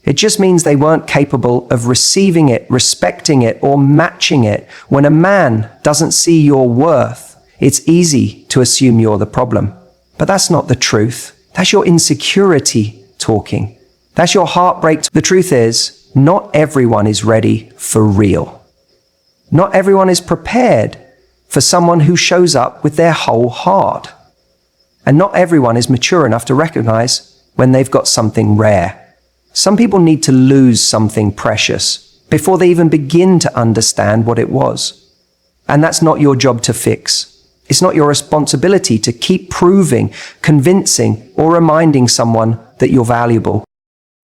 It just means they weren't capable of receiving it, respecting it, or matching it. When a man doesn't see your worth, it's easy to assume you're the problem. But that's not the truth. That's your insecurity talking. That's your heartbreak. The truth is, not everyone is ready for real. Not everyone is prepared for someone who shows up with their whole heart. And not everyone is mature enough to recognize when they've got something rare. Some people need to lose something precious before they even begin to understand what it was. And that's not your job to fix. It's not your responsibility to keep proving, convincing, or reminding someone that you're valuable.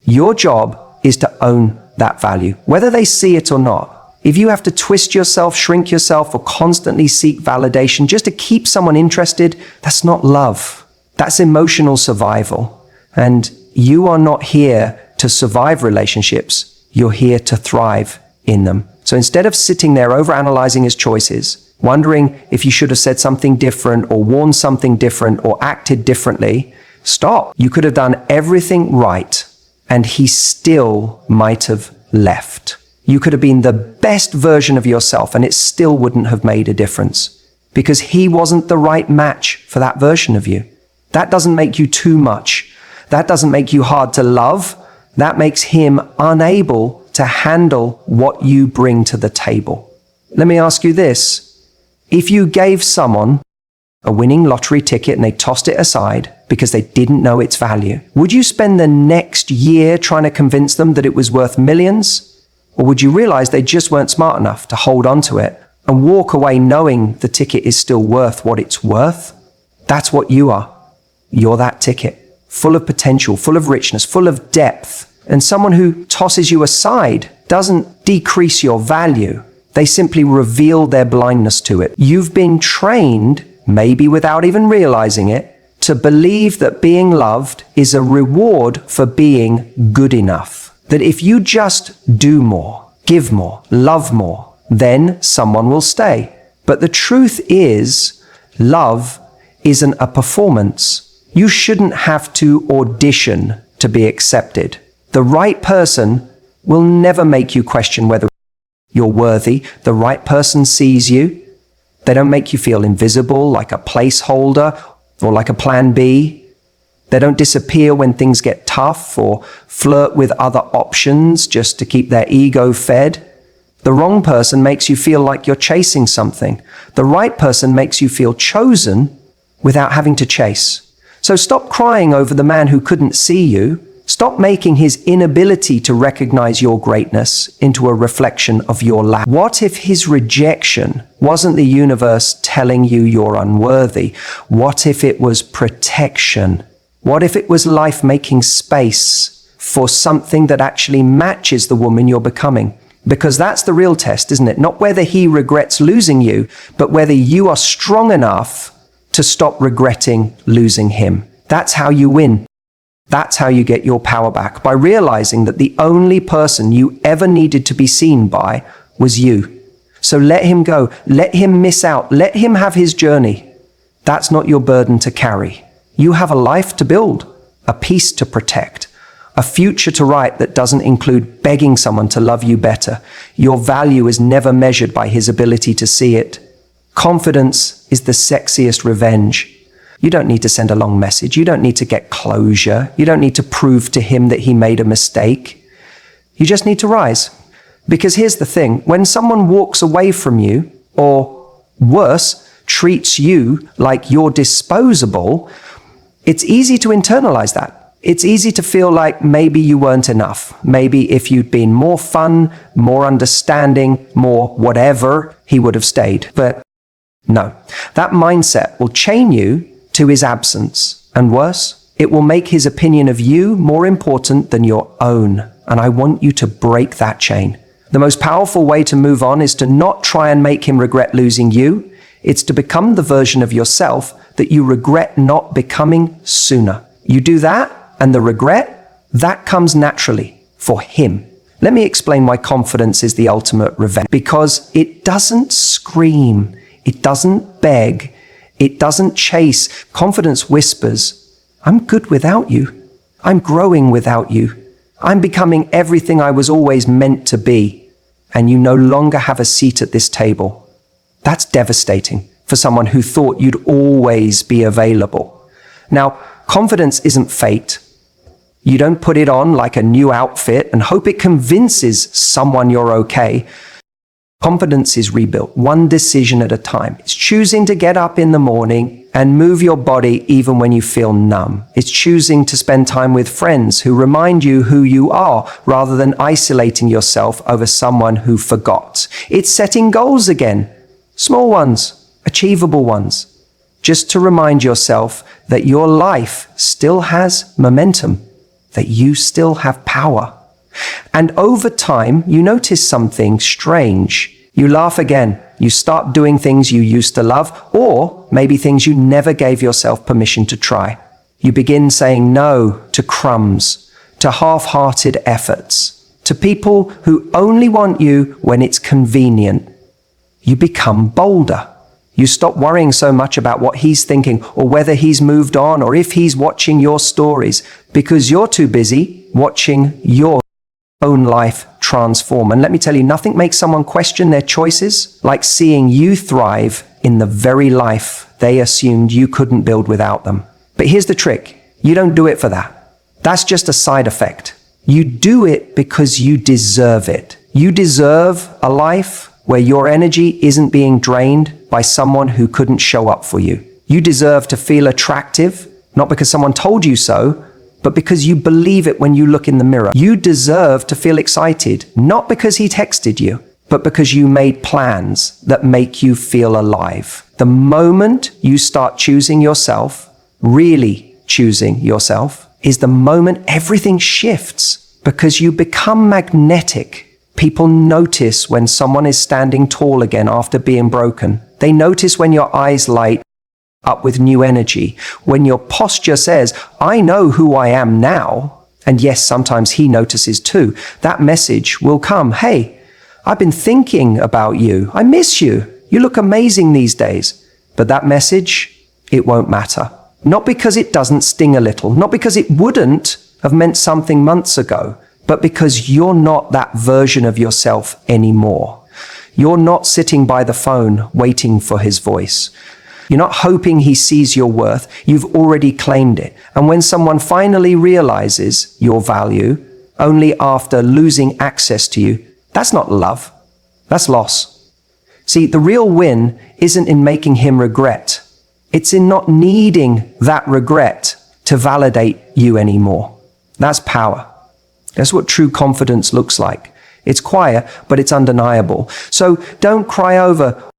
Your job is to own that value, whether they see it or not. If you have to twist yourself, shrink yourself, or constantly seek validation just to keep someone interested, that's not love. That's emotional survival. And you are not here to survive relationships. You're here to thrive in them. So instead of sitting there overanalyzing his choices, wondering if you should have said something different or worn something different or acted differently, stop. You could have done everything right, and he still might have left. You could have been the best version of yourself, and it still wouldn't have made a difference because he wasn't the right match for that version of you. That doesn't make you too much. That doesn't make you hard to love. That makes him unable to handle what you bring to the table. Let me ask you this. If you gave someone a winning lottery ticket and they tossed it aside because they didn't know its value, would you spend the next year trying to convince them that it was worth millions? Or would you realize they just weren't smart enough to hold on to it and walk away knowing the ticket is still worth what it's worth? That's what you are. You're that ticket, full of potential, full of richness, full of depth. And someone who tosses you aside doesn't decrease your value. They simply reveal their blindness to it. You've been trained, maybe without even realizing it, to believe that being loved is a reward for being good enough. That if you just do more, give more, love more, then someone will stay. But the truth is, love isn't a performance. You shouldn't have to audition to be accepted. The right person will never make you question whether you're worthy. The right person sees you. They don't make you feel invisible, like a placeholder or like a plan B. They don't disappear when things get tough or flirt with other options just to keep their ego fed. The wrong person makes you feel like you're chasing something. The right person makes you feel chosen without having to chase. So stop crying over the man who couldn't see you. Stop making his inability to recognize your greatness into a reflection of your lack. What if his rejection wasn't the universe telling you you're unworthy? What if it was protection? What if it was life making space for something that actually matches the woman you're becoming? Because that's the real test, isn't it? Not whether he regrets losing you, but whether you are strong enough to stop regretting losing him. That's how you win. That's how you get your power back, by realizing that the only person you ever needed to be seen by was you. So let him go. Let him miss out. Let him have his journey. That's not your burden to carry. You have a life to build, a peace to protect, a future to write that doesn't include begging someone to love you better. Your value is never measured by his ability to see it. Confidence is the sexiest revenge. You don't need to send a long message. You don't need to get closure. You don't need to prove to him that he made a mistake. You just need to rise. Because here's the thing, when someone walks away from you, or worse, treats you like you're disposable, it's easy to internalize that. It's easy to feel like maybe you weren't enough. Maybe if you'd been more fun, more understanding, more whatever, he would have stayed. But no, that mindset will chain you to his absence. And worse, it will make his opinion of you more important than your own. And I want you to break that chain. The most powerful way to move on is to not try and make him regret losing you. It's to become the version of yourself that you regret not becoming sooner. You do that, and the regret, that comes naturally for him. Let me explain why confidence is the ultimate revenge. Because it doesn't scream, it doesn't beg, it doesn't chase. Confidence whispers, I'm good without you. I'm growing without you. I'm becoming everything I was always meant to be, and you no longer have a seat at this table. That's devastating for someone who thought you'd always be available. Now, confidence isn't fate. You don't put it on like a new outfit and hope it convinces someone you're okay. Confidence is rebuilt one decision at a time. It's choosing to get up in the morning and move your body even when you feel numb. It's choosing to spend time with friends who remind you who you are rather than isolating yourself over someone who forgot. It's setting goals again, small ones, achievable ones, just to remind yourself that your life still has momentum, that you still have power. And over time, you notice something strange. You laugh again. You start doing things you used to love, or maybe things you never gave yourself permission to try. You begin saying no to crumbs, to half-hearted efforts, to people who only want you when it's convenient. You become bolder. You stop worrying so much about what he's thinking or whether he's moved on or if he's watching your stories, because you're too busy watching your own life transform. And let me tell you, nothing makes someone question their choices like seeing you thrive in the very life they assumed you couldn't build without them. But here's the trick. You don't do it for that. That's just a side effect. You do it because you deserve it. You deserve a life where your energy isn't being drained by someone who couldn't show up for you. You deserve to feel attractive, not because someone told you so, but because you believe it when you look in the mirror. You deserve to feel excited, not because he texted you, but because you made plans that make you feel alive. The moment you start choosing yourself, really choosing yourself, is the moment everything shifts, because you become magnetic. People notice when someone is standing tall again after being broken. They notice when your eyes light up with new energy, when your posture says, I know who I am now. And yes, sometimes he notices too. That message will come. Hey, I've been thinking about you. I miss you. You look amazing these days. But that message, it won't matter. Not because it doesn't sting a little, not because it wouldn't have meant something months ago, but because you're not that version of yourself anymore. You're not sitting by the phone waiting for his voice. You're not hoping he sees your worth. You've already claimed it. And when someone finally realizes your value, only after losing access to you, that's not love. That's loss. See, the real win isn't in making him regret. It's in not needing that regret to validate you anymore. That's power. That's what true confidence looks like. It's quiet, but it's undeniable. So don't cry over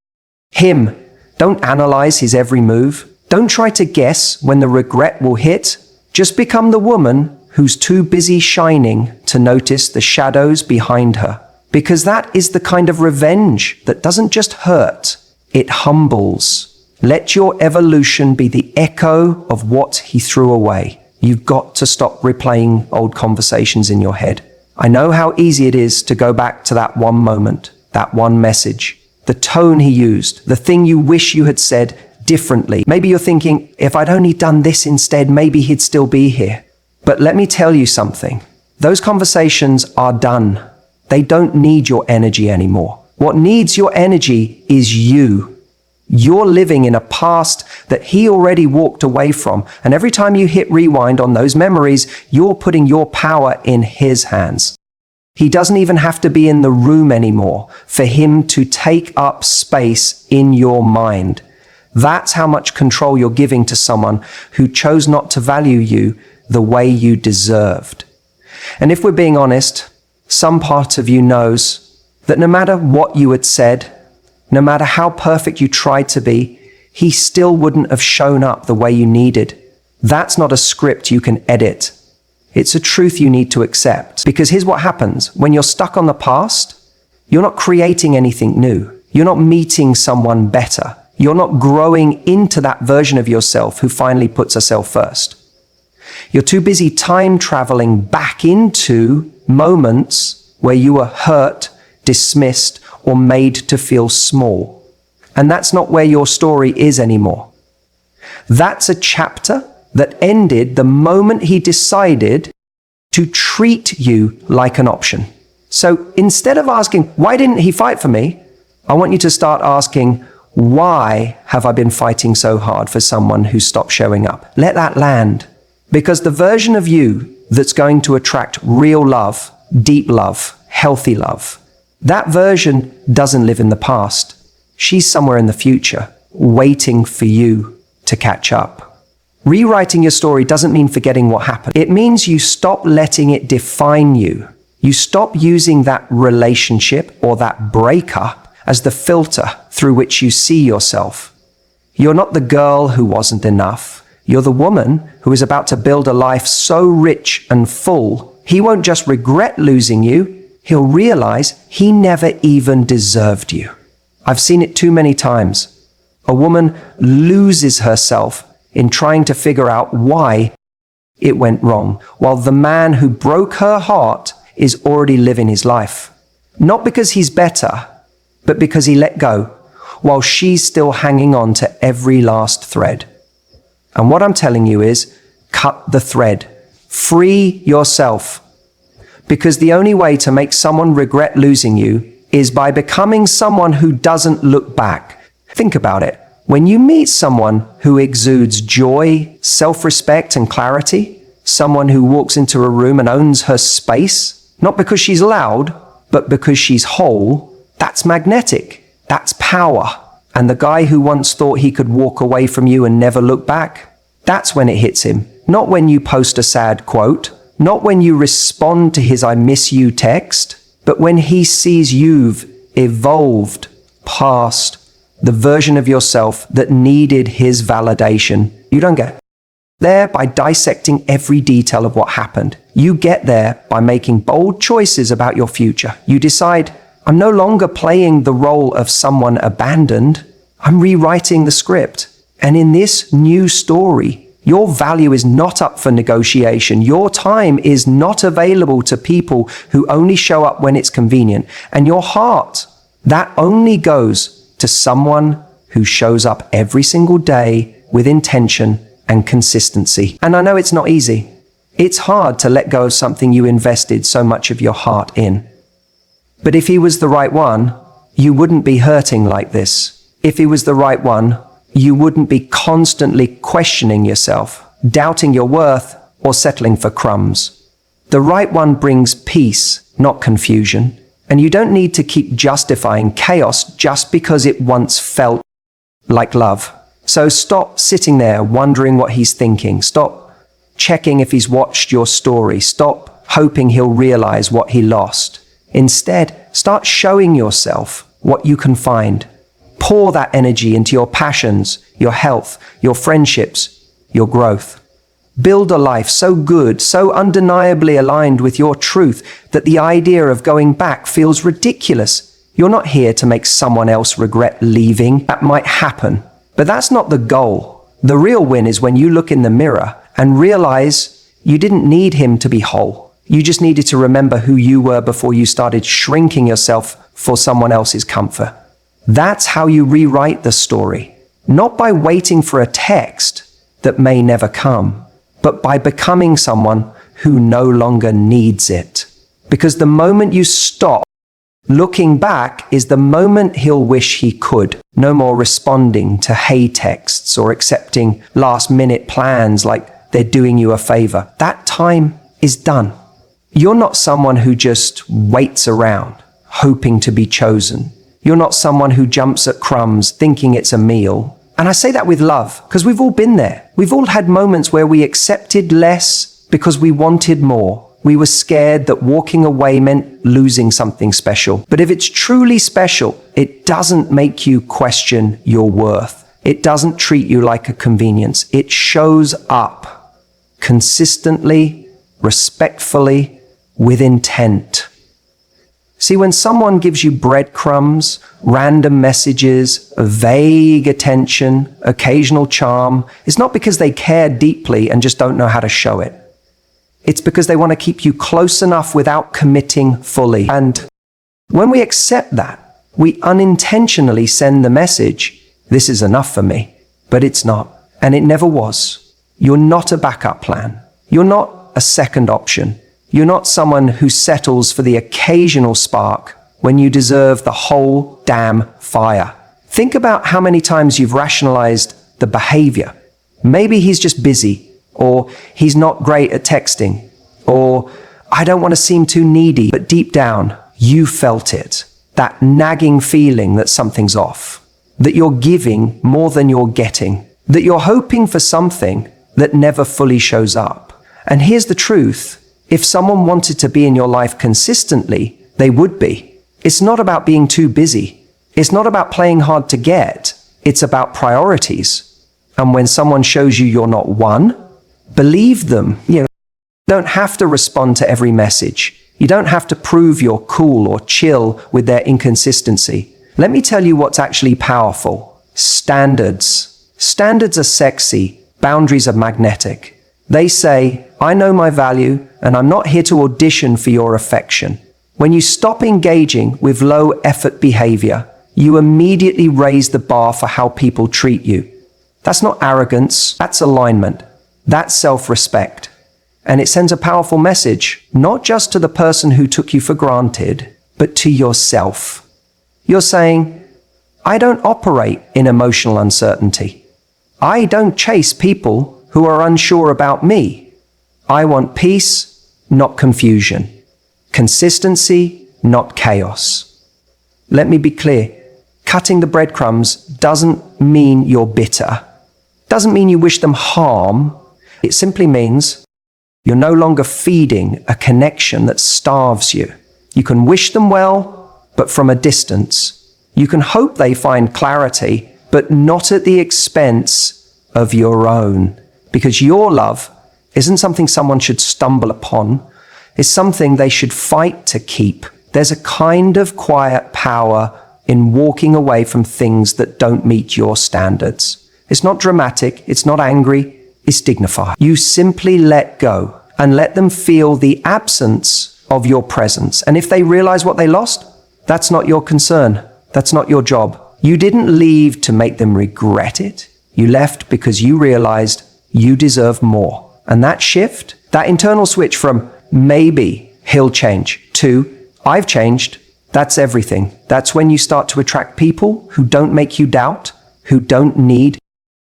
him. Don't analyze his every move. Don't try to guess when the regret will hit. Just become the woman who's too busy shining to notice the shadows behind her. Because that is the kind of revenge that doesn't just hurt, it humbles. Let your evolution be the echo of what he threw away. You've got to stop replaying old conversations in your head. I know how easy it is to go back to that one moment, that one message. The tone he used, the thing you wish you had said differently. Maybe you're thinking, if I'd only done this instead, maybe he'd still be here. But let me tell you something. Those conversations are done. They don't need your energy anymore. What needs your energy is you. You're living in a past that he already walked away from. And every time you hit rewind on those memories, you're putting your power in his hands. He doesn't even have to be in the room anymore for him to take up space in your mind. That's how much control you're giving to someone who chose not to value you the way you deserved. And if we're being honest, some part of you knows that no matter what you had said, no matter how perfect you tried to be, he still wouldn't have shown up the way you needed. That's not a script you can edit. It's a truth you need to accept. Because here's what happens. When you're stuck on the past, you're not creating anything new. You're not meeting someone better. You're not growing into that version of yourself who finally puts herself first. You're too busy time traveling back into moments where you were hurt, dismissed, or made to feel small. And that's not where your story is anymore. That's a chapter that ended the moment he decided to treat you like an option. So instead of asking, why didn't he fight for me? I want you to start asking, why have I been fighting so hard for someone who stopped showing up? Let that land. Because the version of you that's going to attract real love, deep love, healthy love, that version doesn't live in the past. She's somewhere in the future, waiting for you to catch up. Rewriting your story doesn't mean forgetting what happened. It means you stop letting it define you. You stop using that relationship or that breakup as the filter through which you see yourself. You're not the girl who wasn't enough. You're the woman who is about to build a life so rich and full, he won't just regret losing you, he'll realize he never even deserved you. I've seen it too many times. A woman loses herself in trying to figure out why it went wrong, while the man who broke her heart is already living his life. Not because he's better, but because he let go, while she's still hanging on to every last thread. And what I'm telling you is, cut the thread. Free yourself. Because the only way to make someone regret losing you is by becoming someone who doesn't look back. Think about it. When you meet someone who exudes joy, self-respect, and clarity, someone who walks into a room and owns her space, not because she's loud, but because she's whole, that's magnetic. That's power. And the guy who once thought he could walk away from you and never look back, that's when it hits him. Not when you post a sad quote, not when you respond to his "I miss you" text, but when he sees you've evolved past the version of yourself that needed his validation. You don't get there by dissecting every detail of what happened. You get there by making bold choices about your future. You decide, I'm no longer playing the role of someone abandoned. I'm rewriting the script. And in this new story, your value is not up for negotiation. Your time is not available to people who only show up when it's convenient. And your heart, that only goes to someone who shows up every single day with intention and consistency. And I know it's not easy. It's hard to let go of something you invested so much of your heart in. But if he was the right one, you wouldn't be hurting like this. If he was the right one, you wouldn't be constantly questioning yourself, doubting your worth, or settling for crumbs. The right one brings peace, not confusion. And you don't need to keep justifying chaos just because it once felt like love. So stop sitting there wondering what he's thinking. Stop checking if he's watched your story. Stop hoping he'll realize what he lost. Instead, start showing yourself what you can find. Pour that energy into your passions, your health, your friendships, your growth. Build a life so good, so undeniably aligned with your truth that the idea of going back feels ridiculous. You're not here to make someone else regret leaving. That might happen, but that's not the goal. The real win is when you look in the mirror and realize you didn't need him to be whole. You just needed to remember who you were before you started shrinking yourself for someone else's comfort. That's how you rewrite the story. Not by waiting for a text that may never come, but by becoming someone who no longer needs it. Because the moment you stop looking back is the moment he'll wish he could. No more responding to hey texts or accepting last-minute plans like they're doing you a favor. That time is done. You're not someone who just waits around, hoping to be chosen. You're not someone who jumps at crumbs thinking it's a meal. And I say that with love, because we've all been there. We've all had moments where we accepted less because we wanted more. We were scared that walking away meant losing something special. But if it's truly special, it doesn't make you question your worth. It doesn't treat you like a convenience. It shows up consistently, respectfully, with intent. See, when someone gives you breadcrumbs, random messages, vague attention, occasional charm, it's not because they care deeply and just don't know how to show it. It's because they want to keep you close enough without committing fully. And when we accept that, we unintentionally send the message, this is enough for me, but it's not. And it never was. You're not a backup plan. You're not a second option. You're not someone who settles for the occasional spark when you deserve the whole damn fire. Think about how many times you've rationalized the behavior. Maybe he's just busy, or he's not great at texting, or I don't want to seem too needy, but deep down, you felt it. That nagging feeling that something's off, that you're giving more than you're getting, that you're hoping for something that never fully shows up. And here's the truth. If someone wanted to be in your life consistently, they would be. It's not about being too busy. It's not about playing hard to get. It's about priorities. And when someone shows you you're not one, believe them. You don't have to respond to every message. You don't have to prove you're cool or chill with their inconsistency. Let me tell you what's actually powerful. Standards. Standards are sexy. Boundaries are magnetic. They say, I know my value, and I'm not here to audition for your affection. When you stop engaging with low-effort behavior, you immediately raise the bar for how people treat you. That's not arrogance, that's alignment. That's self-respect. And it sends a powerful message, not just to the person who took you for granted, but to yourself. You're saying, I don't operate in emotional uncertainty. I don't chase people who are unsure about me. I want peace, not confusion. Consistency, not chaos. Let me be clear. Cutting the breadcrumbs doesn't mean you're bitter. Doesn't mean you wish them harm. It simply means you're no longer feeding a connection that starves you. You can wish them well, but from a distance. You can hope they find clarity, but not at the expense of your own. Because your love isn't something someone should stumble upon. It's something they should fight to keep. There's a kind of quiet power in walking away from things that don't meet your standards. It's not dramatic, it's not angry, it's dignified. You simply let go and let them feel the absence of your presence. And if they realize what they lost, that's not your concern. That's not your job. You didn't leave to make them regret it. You left because you realized you deserve more. And that shift, that internal switch from maybe he'll change to I've changed, that's everything. That's when you start to attract people who don't make you doubt, who don't need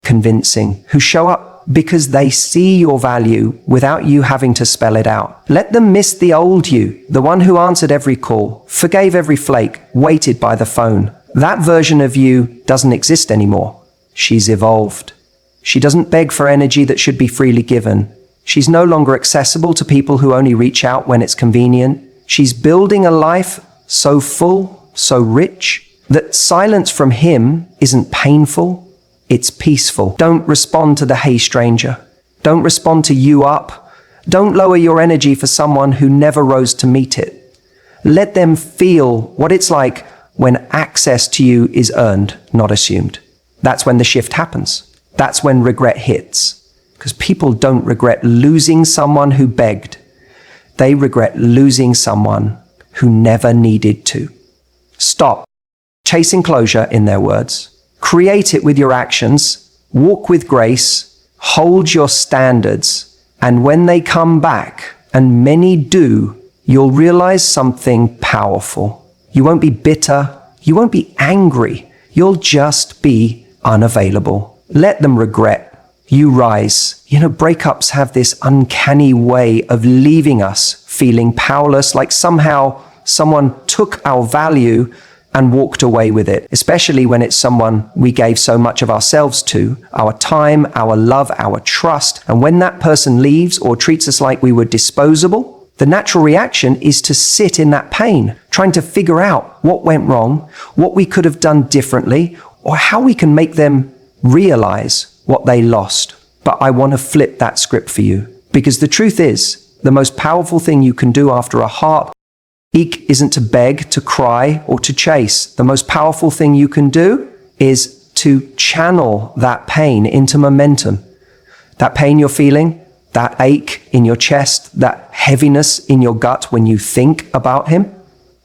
convincing, who show up because they see your value without you having to spell it out. Let them miss the old you, the one who answered every call, forgave every flake, waited by the phone. That version of you doesn't exist anymore. She's evolved. She doesn't beg for energy that should be freely given. She's no longer accessible to people who only reach out when it's convenient. She's building a life so full, so rich, that silence from him isn't painful, it's peaceful. Don't respond to the hey stranger. Don't respond to you up. Don't lower your energy for someone who never rose to meet it. Let them feel what it's like when access to you is earned, not assumed. That's when the shift happens. That's when regret hits. Because people don't regret losing someone who begged. They regret losing someone who never needed to. Stop chasing closure, in their words. Create it with your actions. Walk with grace. Hold your standards. And when they come back, and many do, you'll realize something powerful. You won't be bitter. You won't be angry. You'll just be unavailable. Let them regret. You rise. Breakups have this uncanny way of leaving us feeling powerless, like somehow someone took our value and walked away with it, especially when it's someone we gave so much of ourselves to, our time, our love, our trust. And when that person leaves or treats us like we were disposable, the natural reaction is to sit in that pain, trying to figure out what went wrong, what we could have done differently, or how we can make them realize what they lost. But I want to flip that script for you, because the truth is, the most powerful thing you can do after a heartbreak isn't to beg, to cry, or to chase. The most powerful thing you can do is to channel that pain into momentum. That pain you're feeling, that ache in your chest, that heaviness in your gut when you think about him,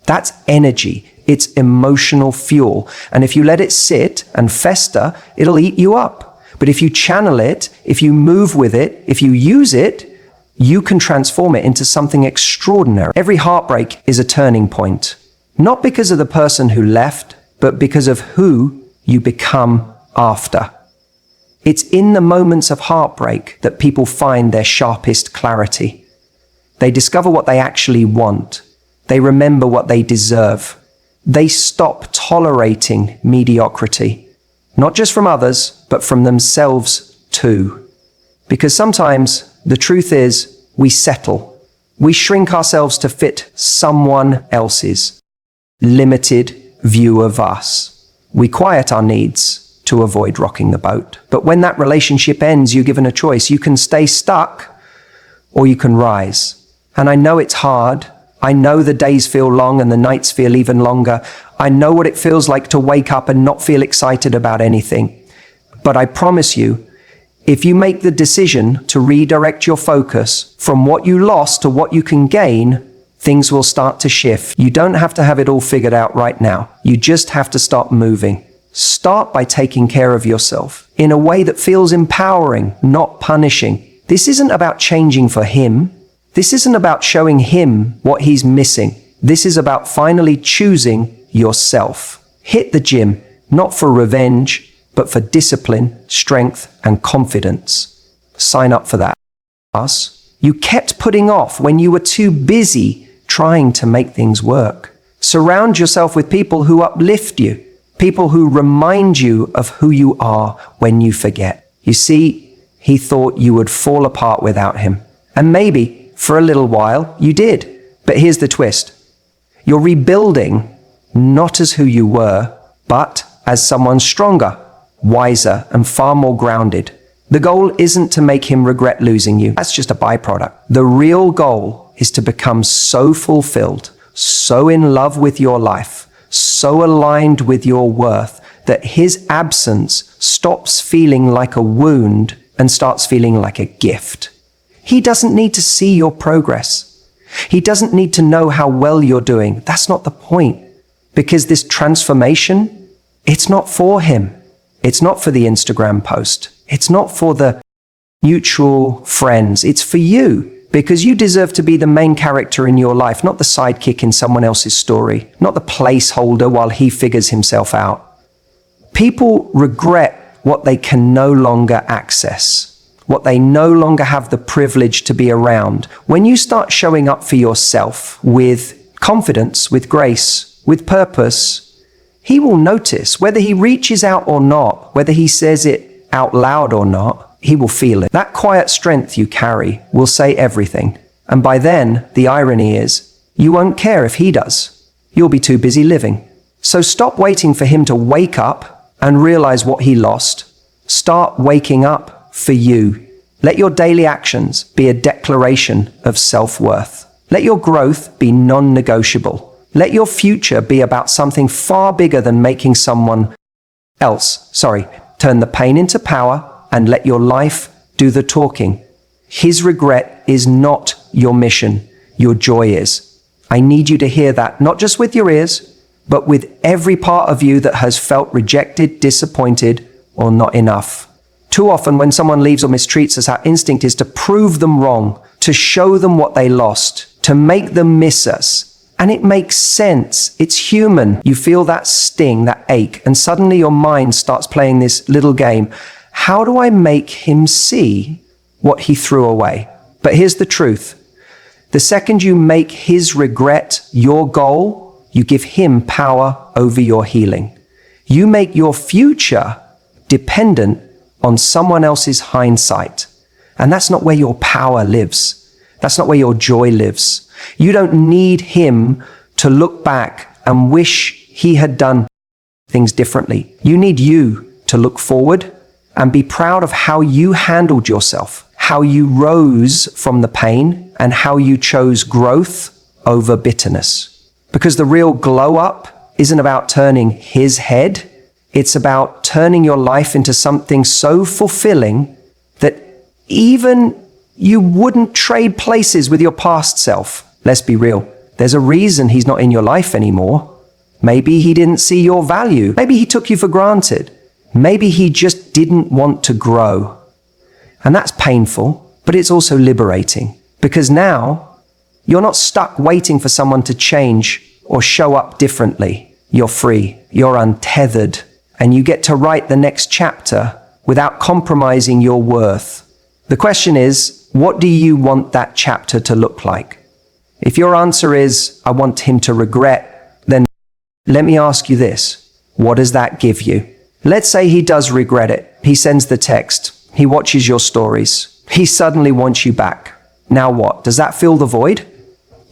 that's energy. It's emotional fuel. And if you let it sit and fester, it'll eat you up. But if you channel it, if you move with it, if you use it, you can transform it into something extraordinary. Every heartbreak is a turning point, not because of the person who left, but because of who you become after. It's in the moments of heartbreak that people find their sharpest clarity. They discover what they actually want. They remember what they deserve. They stop tolerating mediocrity, not just from others, but from themselves too. Because sometimes the truth is we settle. We shrink ourselves to fit someone else's limited view of us. We quiet our needs to avoid rocking the boat. But when that relationship ends, you're given a choice. You can stay stuck or you can rise. And I know it's hard. I know the days feel long and the nights feel even longer. I know what it feels like to wake up and not feel excited about anything. But I promise you, if you make the decision to redirect your focus from what you lost to what you can gain, things will start to shift. You don't have to have it all figured out right now. You just have to start moving. Start by taking care of yourself in a way that feels empowering, not punishing. This isn't about changing for him. This isn't about showing him what he's missing. This is about finally choosing yourself. Hit the gym, not for revenge, but for discipline, strength, and confidence. Sign up for that. You kept putting off when you were too busy trying to make things work. Surround yourself with people who uplift you, people who remind you of who you are when you forget. You see, he thought you would fall apart without him. And maybe, for a little while, you did. But here's the twist. You're rebuilding not as who you were, but as someone stronger, wiser, and far more grounded. The goal isn't to make him regret losing you. That's just a byproduct. The real goal is to become so fulfilled, so in love with your life, so aligned with your worth, that his absence stops feeling like a wound and starts feeling like a gift. He doesn't need to see your progress. He doesn't need to know how well you're doing. That's not the point. Because this transformation, it's not for him. It's not for the Instagram post. It's not for the mutual friends. It's for you. Because you deserve to be the main character in your life, not the sidekick in someone else's story, not the placeholder while he figures himself out. People regret what they can no longer access, what they no longer have the privilege to be around. When you start showing up for yourself with confidence, with grace, with purpose, he will notice whether he reaches out or not, whether he says it out loud or not. He will feel it. That quiet strength you carry will say everything. And by then, the irony is, you won't care if he does. You'll be too busy living. So stop waiting for him to wake up and realize what he lost. Start waking up for you. Let your daily actions be a declaration of self-worth. Let your growth be non-negotiable. Let your future be about something far bigger than making someone else, turn the pain into power and let your life do the talking. His regret is not your mission. Your joy is. I need you to hear that, not just with your ears, but with every part of you that has felt rejected, disappointed, or not enough. Too often when someone leaves or mistreats us, our instinct is to prove them wrong, to show them what they lost, to make them miss us. And it makes sense. It's human. You feel that sting, that ache, and suddenly your mind starts playing this little game. How do I make him see what he threw away? But here's the truth. The second you make his regret your goal, you give him power over your healing. You make your future dependent on someone else's hindsight. And that's not where your power lives. That's not where your joy lives. You don't need him to look back and wish he had done things differently. You need you to look forward and be proud of how you handled yourself, how you rose from the pain, and how you chose growth over bitterness. Because the real glow up isn't about turning his head. It's about turning your life into something so fulfilling that even you wouldn't trade places with your past self. Let's be real. There's a reason he's not in your life anymore. Maybe he didn't see your value. Maybe he took you for granted. Maybe he just didn't want to grow. And that's painful, but it's also liberating. Because now, you're not stuck waiting for someone to change or show up differently. You're free, you're untethered, and you get to write the next chapter without compromising your worth. The question is, what do you want that chapter to look like? If your answer is, I want him to regret, then let me ask you this. What does that give you? Let's say he does regret it. He sends the text. He watches your stories. He suddenly wants you back. Now what? Does that fill the void?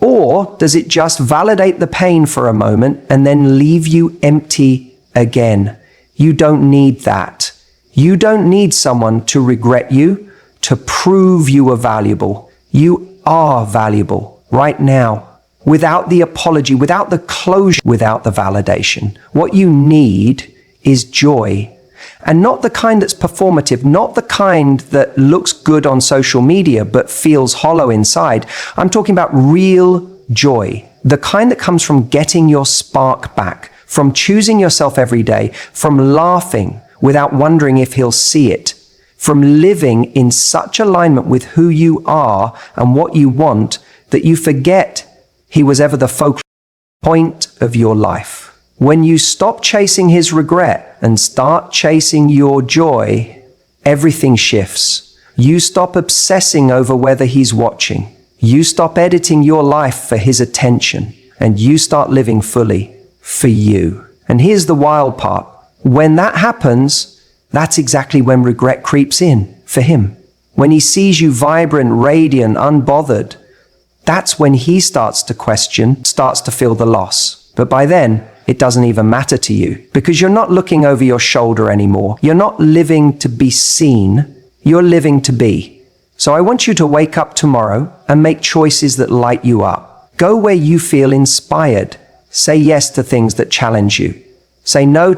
Or does it just validate the pain for a moment and then leave you empty again? You don't need that. You don't need someone to regret you, to prove you are valuable. You are valuable right now, without the apology, without the closure, without the validation. What you need is joy. And not the kind that's performative, not the kind that looks good on social media but feels hollow inside. I'm talking about real joy, the kind that comes from getting your spark back, from choosing yourself every day, from laughing without wondering if he'll see it, from living in such alignment with who you are and what you want that you forget he was ever the focal point of your life. When you stop chasing his regret and start chasing your joy, everything shifts. You stop obsessing over whether he's watching. You stop editing your life for his attention, and you start living fully for you. And here's the wild part. When that happens, that's exactly when regret creeps in for him. When he sees you vibrant, radiant, unbothered, that's when he starts to question, starts to feel the loss. But by then, it doesn't even matter to you because you're not looking over your shoulder anymore. You're not living to be seen. You're living to be. So I want you to wake up tomorrow and make choices that light you up. Go where you feel inspired. Say yes to things that challenge you. Say no